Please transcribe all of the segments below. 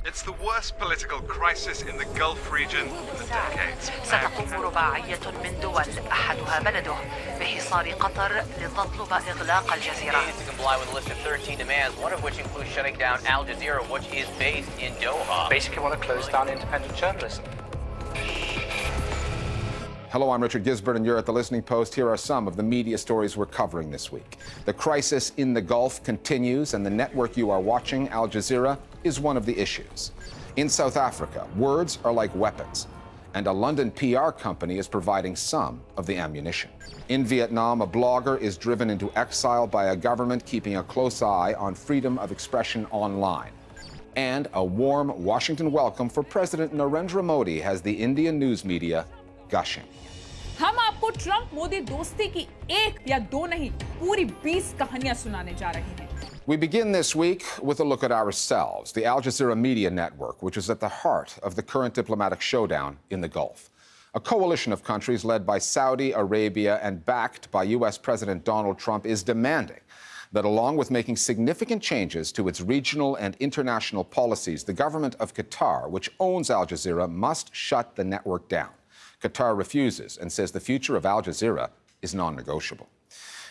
It's the worst political crisis in the Gulf region in decades. ستقوم رباعية من دول أحدها بلده بحصار قطر لتطلب إغلاق الجزيرة. To comply with a list of 13 demands, one of which includes shutting down Al Jazeera, which is based in Doha. Basically want to close down independent journalism. Hello, I'm Richard Gisbert, and you're at The Listening Post. Here are some of the media stories we're covering this week. The crisis in the Gulf continues, and the network you are watching, Al Jazeera, is one of the issues. In South Africa, words are like weapons, and a London PR company is providing some of the ammunition. In Vietnam, a blogger is driven into exile by a government keeping a close eye on freedom of expression online. And a warm Washington welcome for President Narendra Modi has the Indian news media gushing. हम आपको Trump Modi दोस्ती की एक या दो नहीं पूरी 20 कहानियां सुनाने जा रहे हैं. We begin this week with a look at ourselves, the Al Jazeera Media Network, which is at the heart of the current diplomatic showdown in the Gulf. A coalition of countries led by Saudi Arabia and backed by U.S. President Donald Trump is demanding that along with making significant changes to its regional and international policies, the government of Qatar, which owns Al Jazeera, must shut the network down. Qatar refuses and says the future of Al Jazeera is non-negotiable.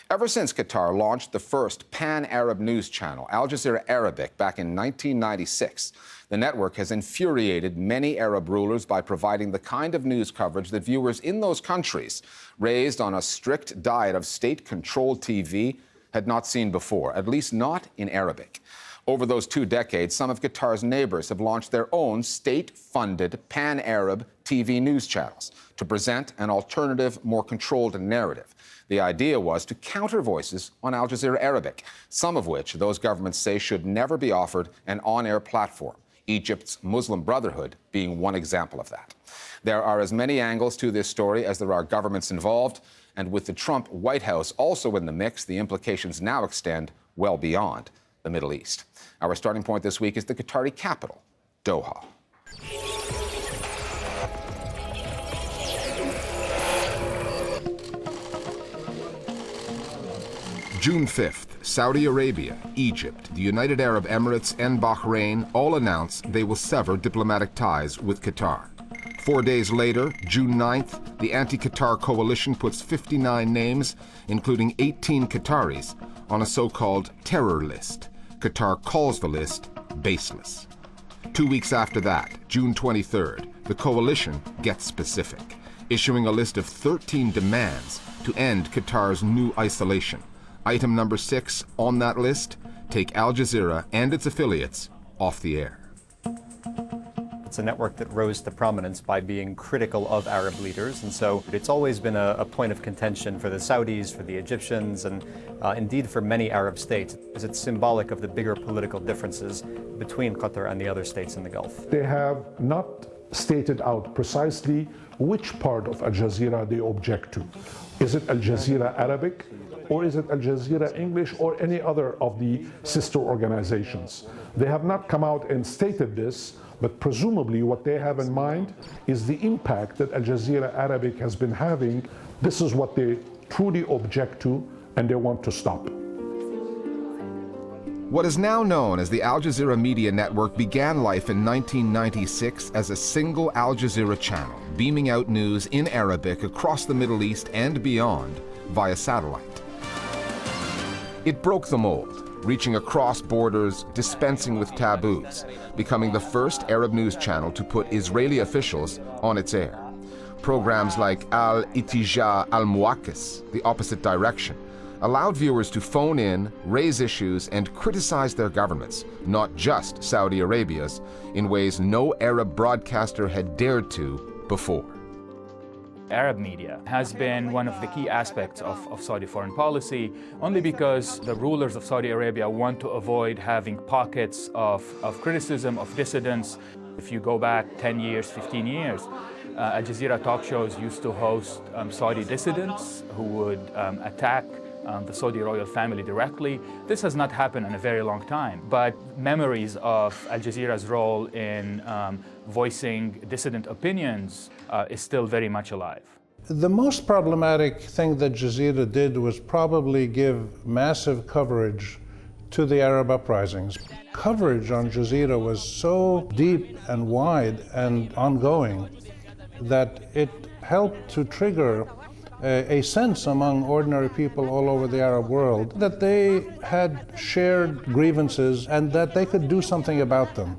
Ever since Qatar launched the first pan-Arab news channel, Al Jazeera Arabic, back in 1996, the network has infuriated many Arab rulers by providing the kind of news coverage that viewers in those countries, raised on a strict diet of state-controlled TV, had not seen before, at least not in Arabic. Over those 2 decades, some of Qatar's neighbors have launched their own state-funded pan-Arab TV news channels to present an alternative, more controlled narrative. The idea was to counter voices on Al Jazeera Arabic, some of which those governments say should never be offered an on-air platform, Egypt's Muslim Brotherhood being one example of that. There are as many angles to this story as there are governments involved, and with the Trump White House also in the mix, the implications now extend well beyond the Middle East. Our starting point this week is the Qatari capital, Doha. June 5th, Saudi Arabia, Egypt, the United Arab Emirates, and Bahrain all announced they will sever diplomatic ties with Qatar. 4 days later, June 9th, the anti-Qatar coalition puts 59 names, including 18 Qataris, on a so-called terror list. Qatar calls the list baseless. 2 weeks after that, June 23rd, the coalition gets specific, issuing a list of 13 demands to end Qatar's new isolation. Item number 6 on that list, take Al Jazeera and its affiliates off the air. It's a network that rose to prominence by being critical of Arab leaders, and so it's always been a point of contention for the Saudis, for the Egyptians, and indeed for many Arab states, as it's symbolic of the bigger political differences between Qatar and the other states in the Gulf. They have not stated out precisely which part of Al Jazeera they object to. Is it Al Jazeera Arabic, or is it Al Jazeera English, or any other of the sister organizations? They have not come out and stated this, but presumably what they have in mind is the impact that Al Jazeera Arabic has been having. This is what they truly object to, and they want to stop. What is now known as the Al Jazeera Media Network began life in 1996 as a single Al Jazeera channel, beaming out news in Arabic across the Middle East and beyond via satellite. It broke the mold, reaching across borders, dispensing with taboos, becoming the first Arab news channel to put Israeli officials on its air. Programs like Al-Itija Al-Muakkis, the opposite direction, allowed viewers to phone in, raise issues, and criticize their governments, not just Saudi Arabia's, in ways no Arab broadcaster had dared to before. Arab media has been one of the key aspects of Saudi foreign policy, only because the rulers of Saudi Arabia want to avoid having pockets of criticism, of dissidents. If you go back 10 years, 15 years, Al Jazeera talk shows used to host Saudi dissidents who would attack the Saudi royal family directly. This has not happened in a very long time, but memories of Al Jazeera's role in voicing dissident opinions is still very much alive. The most problematic thing that Jazeera did was probably give massive coverage to the Arab uprisings. Coverage on Jazeera was so deep and wide and ongoing that it helped to trigger a sense among ordinary people all over the Arab world that they had shared grievances and that they could do something about them.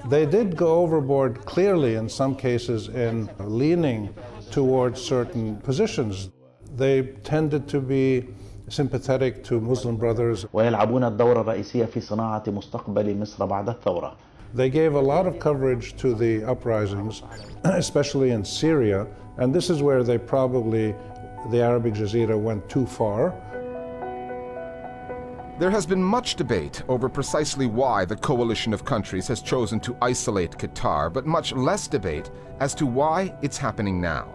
They did go overboard clearly in some cases in leaning towards certain positions. They tended to be sympathetic to Muslim brothers. ويلعبون الدور الرئيسي في صناعة مستقبل مصر بعد الثورة. They gave a lot of coverage to the uprisings, especially in Syria, and this is where they probably, the Arabic Jazeera, went too far. There has been much debate over precisely why the coalition of countries has chosen to isolate Qatar, but much less debate as to why it's happening now.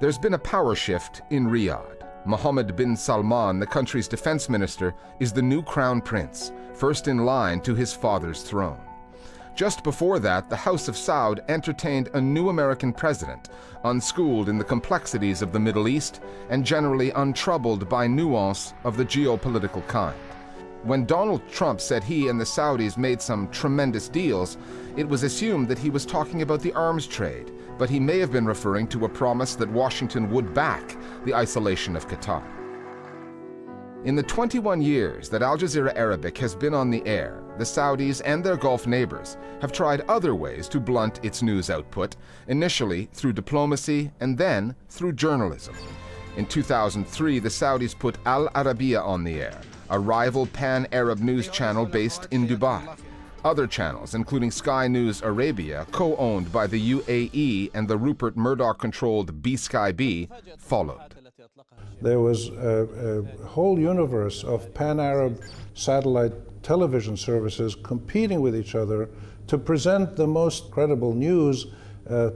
There's been a power shift in Riyadh. Mohammed bin Salman, the country's defense minister, is the new crown prince, first in line to his father's throne. Just before that, the House of Saud entertained a new American president, unschooled in the complexities of the Middle East and generally untroubled by nuance of the geopolitical kind. When Donald Trump said he and the Saudis made some tremendous deals, it was assumed that he was talking about the arms trade, but he may have been referring to a promise that Washington would back the isolation of Qatar. In the 21 years that Al Jazeera Arabic has been on the air, the Saudis and their Gulf neighbors have tried other ways to blunt its news output, initially through diplomacy and then through journalism. In 2003, the Saudis put Al Arabiya on the air, a rival pan-Arab news channel based in Dubai. Other channels, including Sky News Arabia, co-owned by the UAE and the Rupert Murdoch-controlled B-Sky B, followed. There was a whole universe of pan-Arab satellite television services competing with each other to present the most credible news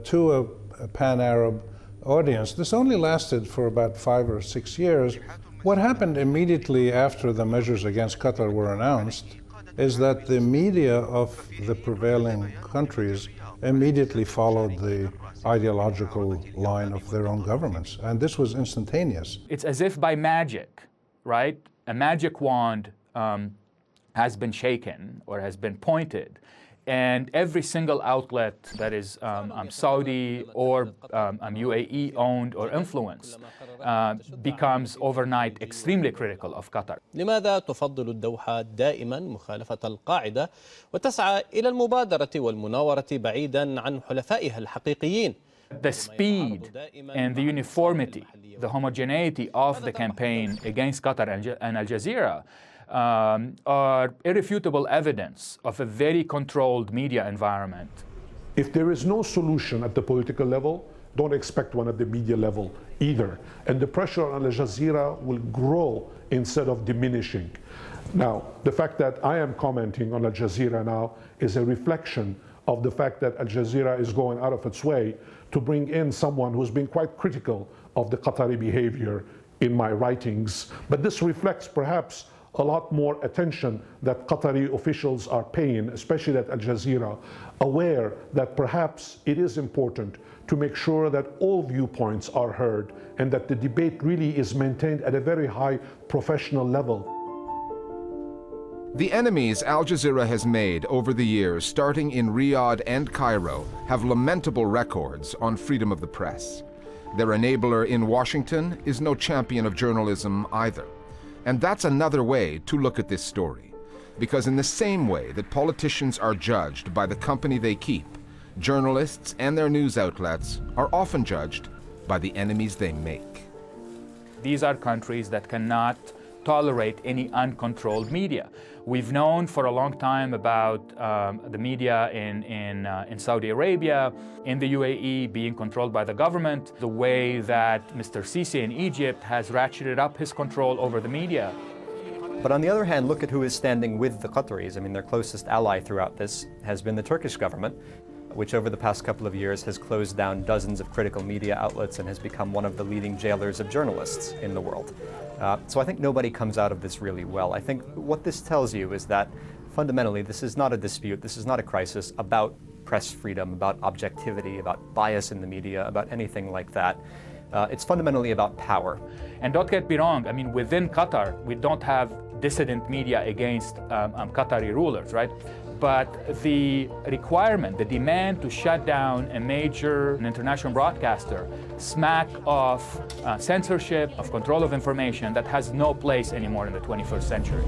to a pan-Arab audience. This only lasted for about 5 or 6 years. What happened immediately after the measures against Qatar were announced is that the media of the prevailing countries immediately followed the ideological line of their own governments, and this was instantaneous. It's as if by magic, right? A magic wand has been shaken or has been pointed, and every single outlet that is Saudi or UAE owned or influenced becomes overnight extremely critical of Qatar. لماذا تفضل الدوحة دائما مخالفة القاعدة وتسعى إلى المبادرة والمناورة بعيدا عن حلفائها الحقيقيين؟ The speed and the uniformity, the homogeneity of the campaign against Qatar and Al Jazeera are irrefutable evidence of a very controlled media environment. If there is no solution at the political level, don't expect one at the media level either. And the pressure on Al Jazeera will grow instead of diminishing. Now, the fact that I am commenting on Al Jazeera now is a reflection of the fact that Al Jazeera is going out of its way to bring in someone who's been quite critical of the Qatari behavior in my writings. But this reflects perhaps a lot more attention that Qatari officials are paying, especially at Al Jazeera, aware that perhaps it is important to make sure that all viewpoints are heard and that the debate really is maintained at a very high professional level. The enemies Al Jazeera has made over the years, starting in Riyadh and Cairo, have lamentable records on freedom of the press. Their enabler in Washington is no champion of journalism either. And that's another way to look at this story. Because in the same way that politicians are judged by the company they keep, journalists and their news outlets are often judged by the enemies they make. These are countries that cannot tolerate any uncontrolled media. We've known for a long time about the media in Saudi Arabia, in the UAE being controlled by the government, the way that Mr. Sisi in Egypt has ratcheted up his control over the media. But on the other hand, look at who is standing with the Qataris. I mean, their closest ally throughout this has been the Turkish government, which over the past couple of years has closed down dozens of critical media outlets and has become one of the leading jailers of journalists in the world. So I think nobody comes out of this really well. I think what this tells you is that fundamentally this is not a dispute, this is not a crisis about press freedom, about objectivity, about bias in the media, about anything like that. It's fundamentally about power. And don't get me wrong, I mean, within Qatar, we don't have dissident media against Qatari rulers, right? But the requirement, the demand to shut down a major international broadcaster smack of censorship, of control of information that has no place anymore in the 21st century.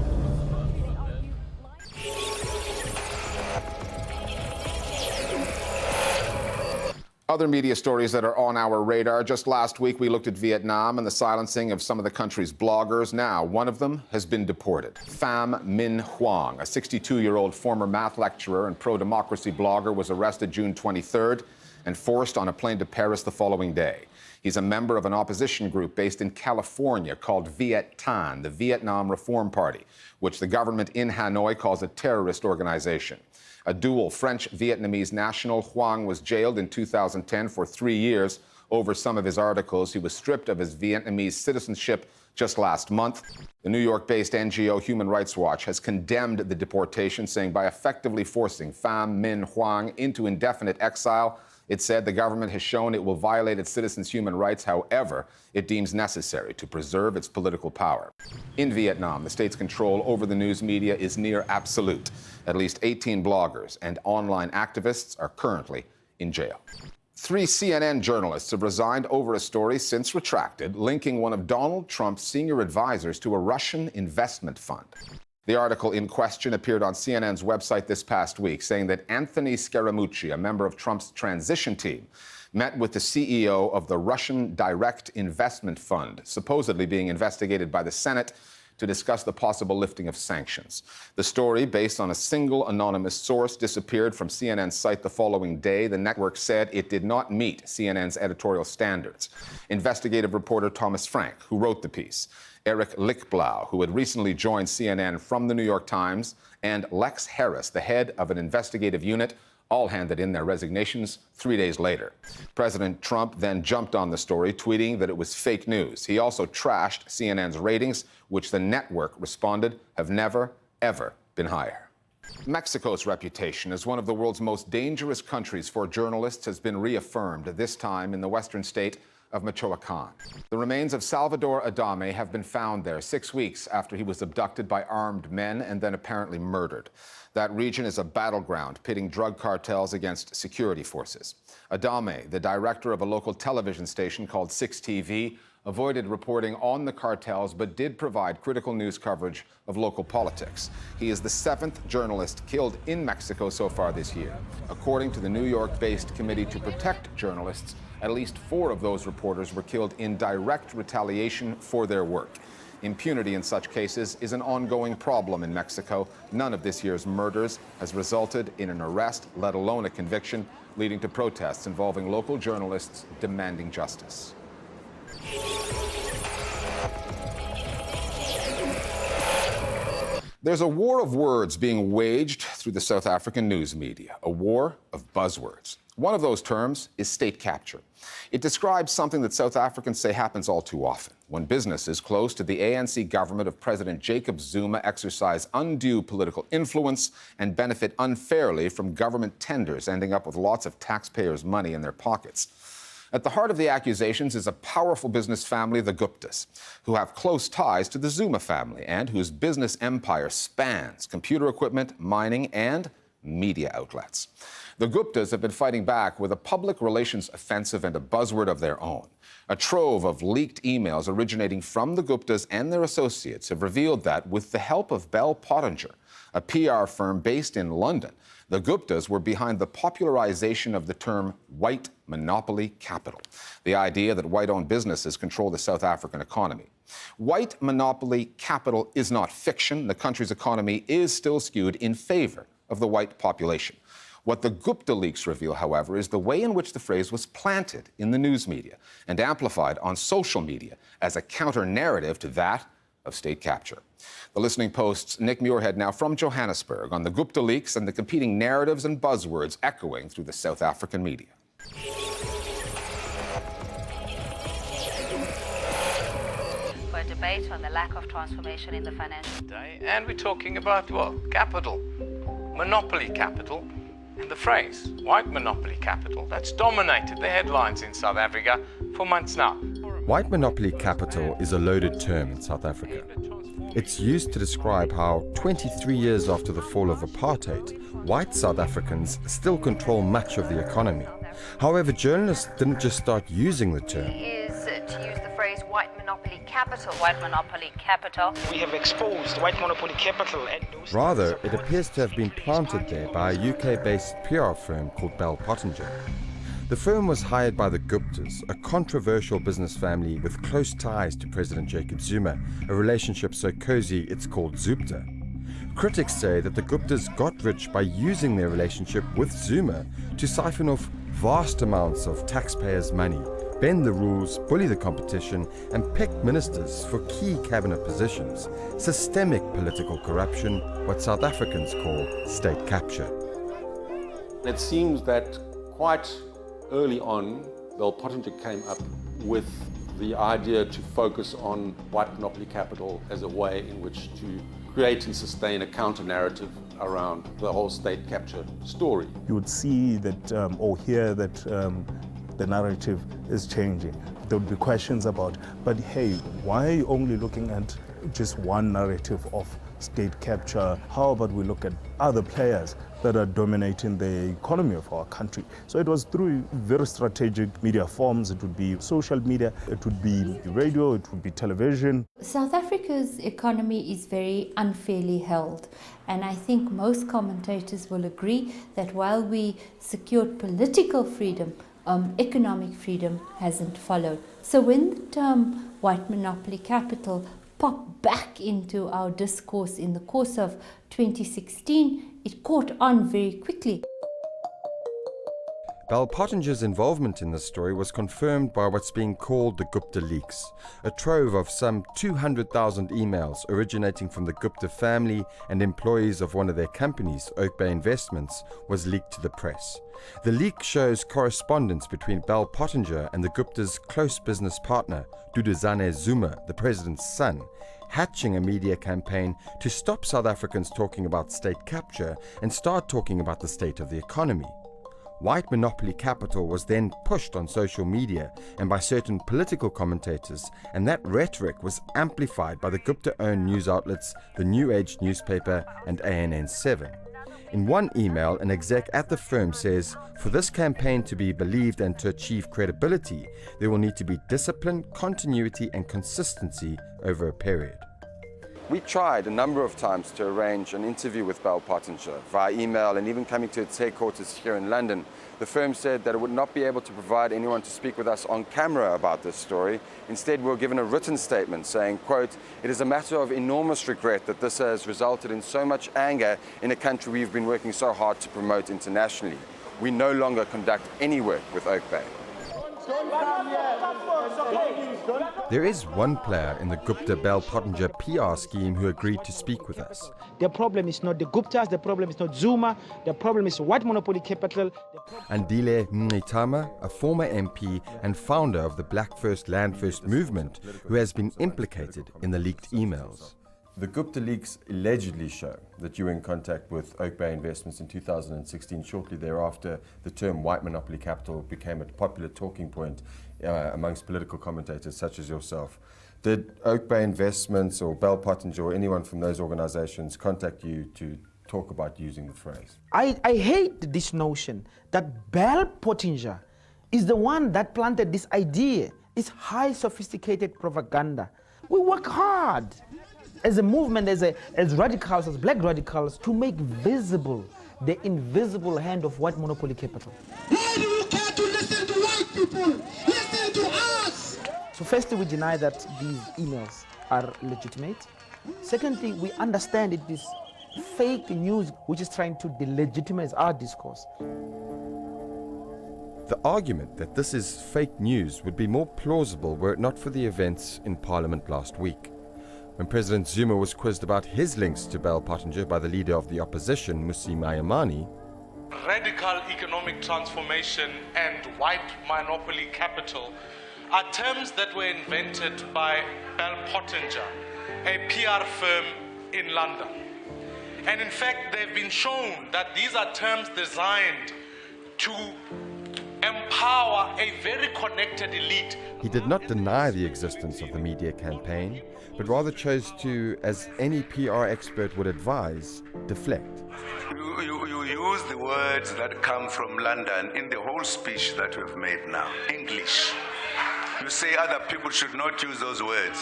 Other media stories that are on our radar. Just last week, we looked at Vietnam and the silencing of some of the country's bloggers. Now, one of them has been deported. Pham Minh Hoang, a 62-year-old former math lecturer and pro-democracy blogger, was arrested June 23rd and forced on a plane to Paris the following day. He's a member of an opposition group based in California called Viet Thanh, the Vietnam Reform Party, which the government in Hanoi calls a terrorist organization. A dual French-Vietnamese national, Hoang was jailed in 2010 for 3 years over some of his articles. He was stripped of his Vietnamese citizenship just last month. The New York-based NGO Human Rights Watch has condemned the deportation, saying by effectively forcing Pham Minh Hoang into indefinite exile, it said the government has shown it will violate its citizens' human rights however it deems necessary to preserve its political power. In Vietnam, the state's control over the news media is near absolute. At least 18 bloggers and online activists are currently in jail. 3 CNN journalists have resigned over a story since retracted, linking one of Donald Trump's senior advisors to a Russian investment fund. The article in question appeared on CNN's website this past week, saying that Anthony Scaramucci, a member of Trump's transition team, met with the CEO of the Russian Direct Investment Fund, supposedly being investigated by the Senate, to discuss the possible lifting of sanctions. The story, based on a single anonymous source, disappeared from CNN's site the following day. The network said it did not meet CNN's editorial standards. Investigative reporter Thomas Frank, who wrote the piece, Eric Lichtblau, who had recently joined CNN from the New York Times, and Lex Harris, the head of an investigative unit, all handed in their resignations 3 days later. President Trump then jumped on the story, tweeting that it was fake news. He also trashed CNN's ratings, which the network responded have never, ever been higher. Mexico's reputation as one of the world's most dangerous countries for journalists has been reaffirmed, this time in the western state of Michoacan. The remains of Salvador Adame have been found there 6 weeks after he was abducted by armed men and then apparently murdered. That region is a battleground pitting drug cartels against security forces. Adame, the director of a local television station called 6TV, avoided reporting on the cartels but did provide critical news coverage of local politics. He is the 7th journalist killed in Mexico so far this year. According to the New York-based Committee to Protect Journalists, at least 4 of those reporters were killed in direct retaliation for their work. Impunity in such cases is an ongoing problem in Mexico. None of this year's murders has resulted in an arrest, let alone a conviction, leading to protests involving local journalists demanding justice. There's a war of words being waged through the South African news media, a war of buzzwords. One of those terms is state capture. It describes something that South Africans say happens all too often, when businesses close to the ANC government of President Jacob Zuma exercise undue political influence and benefit unfairly from government tenders, ending up with lots of taxpayers' money in their pockets. At the heart of the accusations is a powerful business family, the Guptas, who have close ties to the Zuma family and whose business empire spans computer equipment, mining, and media outlets. The Guptas have been fighting back with a public relations offensive and a buzzword of their own. A trove of leaked emails originating from the Guptas and their associates have revealed that, with the help of Bell Pottinger, a PR firm based in London, the Guptas were behind the popularization of the term white monopoly capital, the idea that white-owned businesses control the South African economy. White monopoly capital is not fiction. The country's economy is still skewed in favor of the white population. What the Gupta leaks reveal, however, is the way in which the phrase was planted in the news media and amplified on social media as a counter-narrative to that of state capture. The Listening Post's Nick Muirhead now from Johannesburg on the Gupta leaks and the competing narratives and buzzwords echoing through the South African media. For a debate on the lack of transformation in the financial day, and we're talking about, well, capital, monopoly capital. And the phrase, white monopoly capital, that's dominated the headlines in South Africa for months now. White monopoly capital is a loaded term in South Africa. It's used to describe how 23 years after the fall of apartheid, white South Africans still control much of the economy. However, journalists didn't just start using the term. Is to use the phrase white monopoly capital. White monopoly capital. We have exposed white monopoly capital. Rather, it appears to have been planted there by a UK-based PR firm called Bell Pottinger. The firm was hired by the Guptas, a controversial business family with close ties to President Jacob Zuma, a relationship so cozy it's called Zupta. Critics say that the Guptas got rich by using their relationship with Zuma to siphon off vast amounts of taxpayers' money, bend the rules, bully the competition, and pick ministers for key cabinet positions. Systemic political corruption, what South Africans call state capture. It seems that quite early on, Bell Pottinger came up with the idea to focus on white monopoly capital as a way in which to create and sustain a counter-narrative around the whole state capture story. You would see that or hear that the narrative is changing. There would be questions about, but hey, why are you only looking at just one narrative of state capture? How about we look at other players that are dominating the economy of our country? So it was through very strategic media forms. It would be social media, it would be radio, it would be television. South Africa's economy is very unfairly held, and I think most commentators will agree that while we secured political freedom, economic freedom hasn't followed. So when the term white monopoly capital popped back into our discourse in the course of 2016, it caught on very quickly. Bell Pottinger's involvement in this story was confirmed by what's being called the Gupta leaks, a trove of some 200,000 emails originating from the Gupta family and employees of one of their companies, Oak Bay Investments, was leaked to the press. The leak shows correspondence between Bell Pottinger and the Gupta's close business partner, Duduzane Zuma, the president's son, hatching a media campaign to stop South Africans talking about state capture and start talking about the state of the economy. White monopoly capital was then pushed on social media and by certain political commentators, and that rhetoric was amplified by the Gupta-owned news outlets, the New Age newspaper and ANN7. In one email, an exec at the firm says, for this campaign to be believed and to achieve credibility, there will need to be discipline, continuity and consistency over a period. We tried a number of times to arrange an interview with Bell Pottinger via email and even coming to its headquarters here in London. The firm said that it would not be able to provide anyone to speak with us on camera about this story. Instead, we were given a written statement saying, quote, "It is a matter of enormous regret that this has resulted in so much anger in a country we've been working so hard to promote internationally. We no longer conduct any work with Oak Bay." There is one player in the Gupta-Bell Pottinger PR scheme who agreed to speak with us. The problem is not the Guptas, the problem is not Zuma, the problem is white monopoly capital. Andile Mngitama, a former MP and founder of the Black First Land First movement, who has been implicated in the leaked emails. The Gupta leaks allegedly show that you were in contact with Oak Bay Investments in 2016. Shortly thereafter, the term white monopoly capital became a popular talking point amongst political commentators such as yourself. Did Oak Bay Investments or Bell Pottinger or anyone from those organizations contact you to talk about using the phrase? I hate this notion that Bell Pottinger is the one that planted this idea. It's high sophisticated propaganda. We work hard as a movement, as radicals, as black radicals, to make visible the invisible hand of white monopoly capital. Why do you care to listen to white people? Listen to us! So firstly, we deny that these emails are legitimate. Secondly, we understand it is fake news which is trying to delegitimize our discourse. The argument that this is fake news would be more plausible were it not for the events in Parliament last week. When President Zuma was quizzed about his links to Bell Pottinger by the leader of the opposition, Mmusi Maimane, radical economic transformation and white monopoly capital are terms that were invented by Bell Pottinger, a PR firm in London. And in fact, they've been shown that these are terms designed to empower empower a very connected elite. He did not deny the existence of the media campaign, but rather chose to, as any PR expert would advise, deflect. You use the words that come from London in the whole speech that we've made now. English. You say other people should not use those words.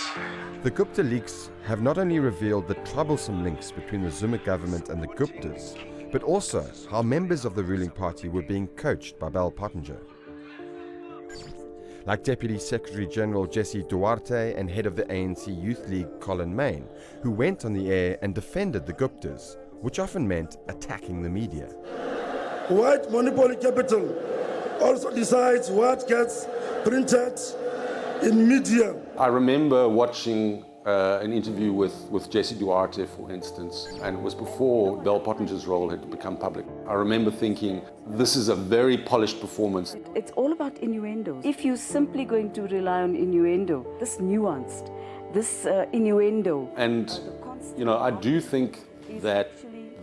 The Gupta leaks have not only revealed the troublesome links between the Zuma government and the Guptas, but also how members of the ruling party were being coached by Bell Pottinger. Like Deputy Secretary General Jesse Duarte and head of the ANC Youth League Colin Main, who went on the air and defended the Guptas, which often meant attacking the media. White monopoly capital also decides what gets printed in media. I remember watching an interview with Jesse Duarte, for instance, and it was before Bell Pottinger's role had become public. I remember thinking, this is a very polished performance. It's all about innuendo. If you're simply going to rely on innuendo, this nuanced, this innuendo. And, you know, I do think that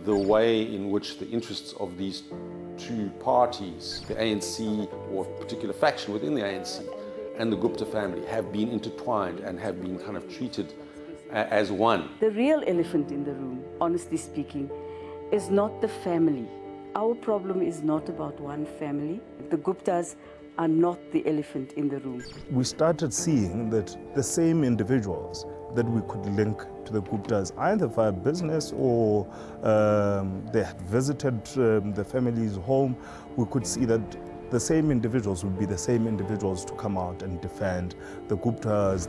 the way in which the interests of these two parties, the ANC or a particular faction within the ANC, and the Gupta family have been intertwined and have been kind of treated as one. The real elephant in the room, honestly speaking, is not the family. Our problem is not about one family. The Guptas are not the elephant in the room. We started seeing that the same individuals that we could link to the Guptas, either via business or they had visited the family's home, we could see that the same individuals would be the same individuals to come out and defend the Guptas.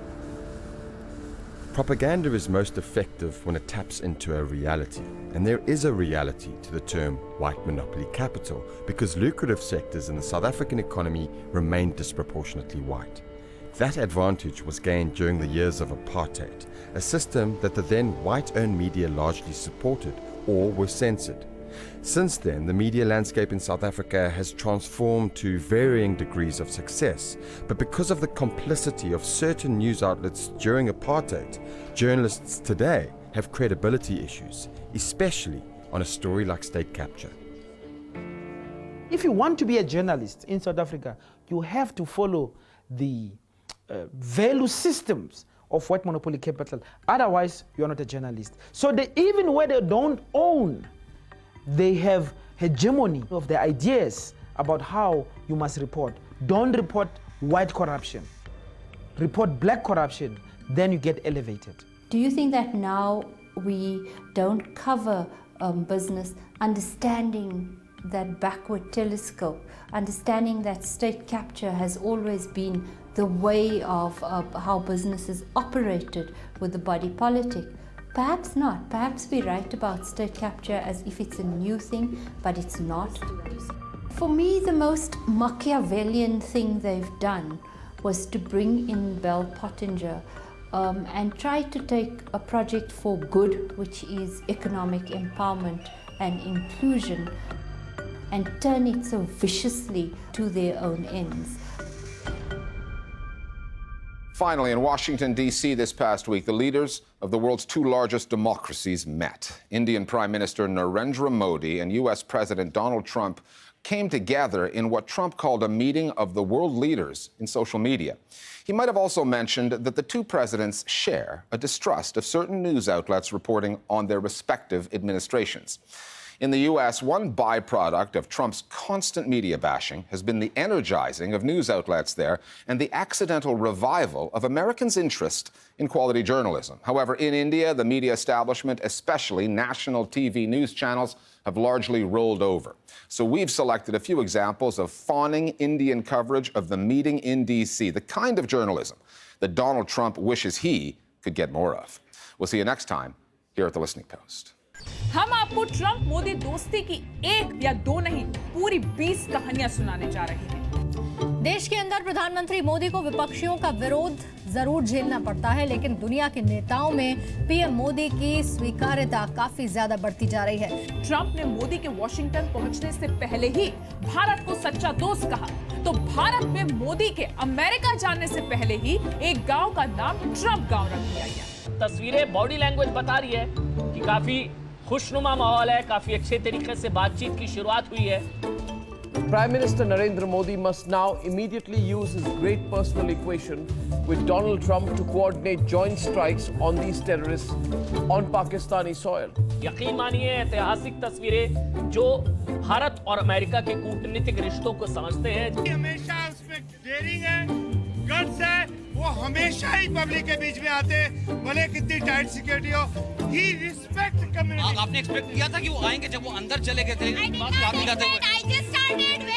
Propaganda is most effective when it taps into a reality. And there is a reality to the term white monopoly capital, because lucrative sectors in the South African economy remain disproportionately white. That advantage was gained during the years of apartheid, a system that the then white-owned media largely supported or were censored. Since then, the media landscape in South Africa has transformed to varying degrees of success. But because of the complicity of certain news outlets during apartheid, journalists today have credibility issues, especially on a story like state capture. If you want to be a journalist in South Africa, you have to follow the value systems of white monopoly capital. Otherwise, you're not a journalist. So even where they don't own, they have hegemony of the ideas about how you must report. Don't report white corruption. Report black corruption, then you get elevated. Do you think that now we don't cover business, understanding that backward telescope, understanding that state capture has always been the way of how businesses operated with the body politic? Perhaps not. Perhaps we write about state capture as if it's a new thing, but it's not. For me, the most Machiavellian thing they've done was to bring in Bell Pottinger and try to take a project for good, which is economic empowerment and inclusion, and turn it so viciously to their own ends. Finally, in Washington, D.C. this past week, the leaders of the world's two largest democracies met. Indian Prime Minister Narendra Modi and U.S. President Donald Trump came together in what Trump called a meeting of the world leaders in social media. He might have also mentioned that the two presidents share a distrust of certain news outlets reporting on their respective administrations. In the U.S., one byproduct of Trump's constant media bashing has been the energizing of news outlets there and the accidental revival of Americans' interest in quality journalism. However, in India, the media establishment, especially national TV news channels, have largely rolled over. So we've selected a few examples of fawning Indian coverage of the meeting in D.C., the kind of journalism that Donald Trump wishes he could get more of. We'll see you next time here at The Listening Post. हम आपको Trump Modi दोस्ती की एक या दो नहीं पूरी 20 कहानियां सुनाने जा रहे हैं। देश के अंदर प्रधानमंत्री मोदी को विपक्षियों का विरोध जरूर झेलना पड़ता है, लेकिन दुनिया के नेताओं में पीएम मोदी की स्वीकार्यता काफी ज्यादा बढ़ती जा रही है। ट्रंप ने मोदी के वॉशिंगटन पहुंचने से पहले ही भारत को सच्चा दोस्त कहा, तो भारत में मोदी के अमेरिका जाने से पहले ही एक गांव का नाम ट्रंप गांव रख दिया गया। तस्वीरें बॉडी लैंग्वेज बता रही है कि काफी खुशनुमा माहौल है, काफी अच्छे तरीके से बातचीत की शुरुआत हुई है। Prime Minister Narendra Modi must now immediately use his great personal equation with Donald Trump to coordinate joint strikes on these terrorists on Pakistani soil. यकीन मानिए ऐतिहासिक तस्वीरें जो भारत और अमेरिका के कूटनीतिक रिश्तों को समझते हैं। हमेशा उसमें डेयरिंग है, गट्स है, वो हमेशा ही पब्लिक के बीच में आते हैं, भले कितनी टाइट सिक्योरिटी हो। He respect community. आपने एक्सपेक्ट किया था कि वो आएंगे जब वो अंदर चले गए थे? I just started